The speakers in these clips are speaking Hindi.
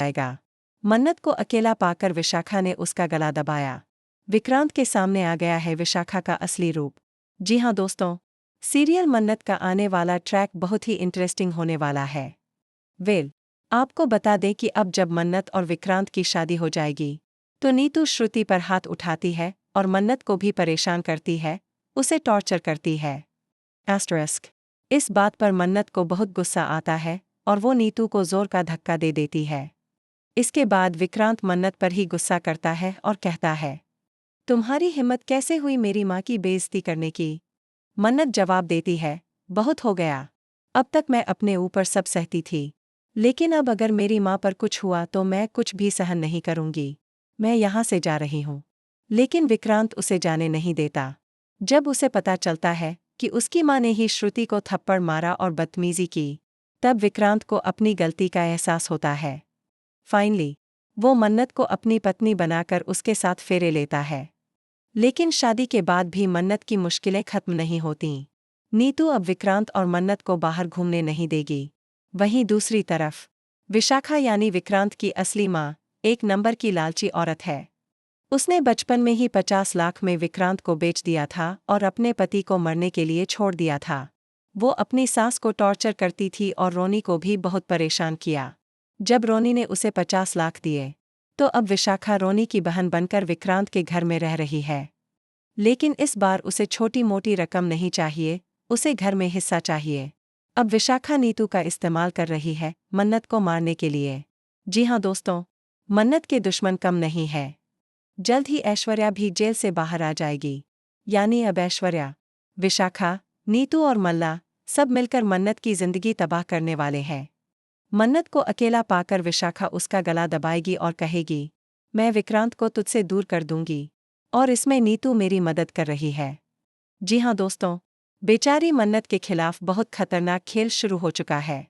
जाएगा। मन्नत को अकेला पाकर विशाखा ने उसका गला दबाया। विक्रांत के सामने आ गया है विशाखा का असली रूप। जी हाँ दोस्तों, सीरियल मन्नत का आने वाला ट्रैक बहुत ही इंटरेस्टिंग होने वाला है। आपको बता दें कि अब जब मन्नत और विक्रांत की शादी हो जाएगी, तो नीतू श्रुति पर हाथ उठाती है और मन्नत को भी परेशान करती है, उसे टॉर्चर करती है। इस बात पर मन्नत को बहुत गुस्सा आता है और वो नीतू को जोर का धक्का दे देती है। इसके बाद विक्रांत मन्नत पर ही गुस्सा करता है और कहता है, तुम्हारी हिम्मत कैसे हुई मेरी माँ की बेइज्जती करने की? मन्नत जवाब देती है, बहुत हो गया। अब तक मैं अपने ऊपर सब सहती थी, लेकिन अब अगर मेरी माँ पर कुछ हुआ तो मैं कुछ भी सहन नहीं करूंगी। मैं यहाँ से जा रही हूँ। लेकिन विक्रांत उसे जाने नहीं देता। जब उसे पता चलता है कि उसकी माँ ने ही श्रुति को थप्पड़ मारा और बदतमीजी की, तब विक्रांत को अपनी गलती का एहसास होता है। फाइनली वो मन्नत को अपनी पत्नी बनाकर उसके साथ फेरे लेता है। लेकिन शादी के बाद भी मन्नत की मुश्किलें खत्म नहीं होतीं। नीतू अब विक्रांत और मन्नत को बाहर घूमने नहीं देगी। वहीं दूसरी तरफ विशाखा यानी विक्रांत की असली माँ एक नंबर की लालची औरत है। उसने बचपन में ही 50 लाख में विक्रांत को बेच दिया था और अपने पति को मरने के लिए छोड़ दिया था। वो अपनी सास को टॉर्चर करती थी और रोनी को भी बहुत परेशान किया। जब रोनी ने उसे 50 लाख दिए, तो अब विशाखा रोनी की बहन बनकर विक्रांत के घर में रह रही है। लेकिन इस बार उसे छोटी मोटी रकम नहीं चाहिए, उसे घर में हिस्सा चाहिए। अब विशाखा नीतू का इस्तेमाल कर रही है मन्नत को मारने के लिए। जी हाँ दोस्तों, मन्नत के दुश्मन कम नहीं है। जल्द ही ऐश्वर्या भी जेल से बाहर आ जाएगी। यानी अब ऐश्वर्या, विशाखा, नीतू और मल्ला सब मिलकर मन्नत की जिंदगी तबाह करने वाले हैं। मन्नत को अकेला पाकर विशाखा उसका गला दबाएगी और कहेगी, मैं विक्रांत को तुझसे दूर कर दूंगी, और इसमें नीतू मेरी मदद कर रही है। जी हाँ दोस्तों, बेचारी मन्नत के खिलाफ बहुत खतरनाक खेल शुरू हो चुका है।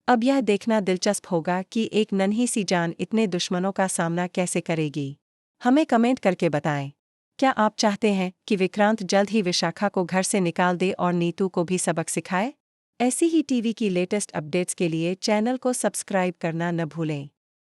अब यह देखना दिलचस्प होगा कि एक नन्ही सी जान इतने दुश्मनों का सामना कैसे करेगी। हमें कमेंट करके बताएं, क्या आप चाहते हैं कि विक्रांत जल्द ही विशाखा को घर से निकाल दे और नीतू को भी सबक सिखाए? ऐसी ही टीवी की लेटेस्ट अपडेट्स के लिए चैनल को सब्सक्राइब करना न भूलें।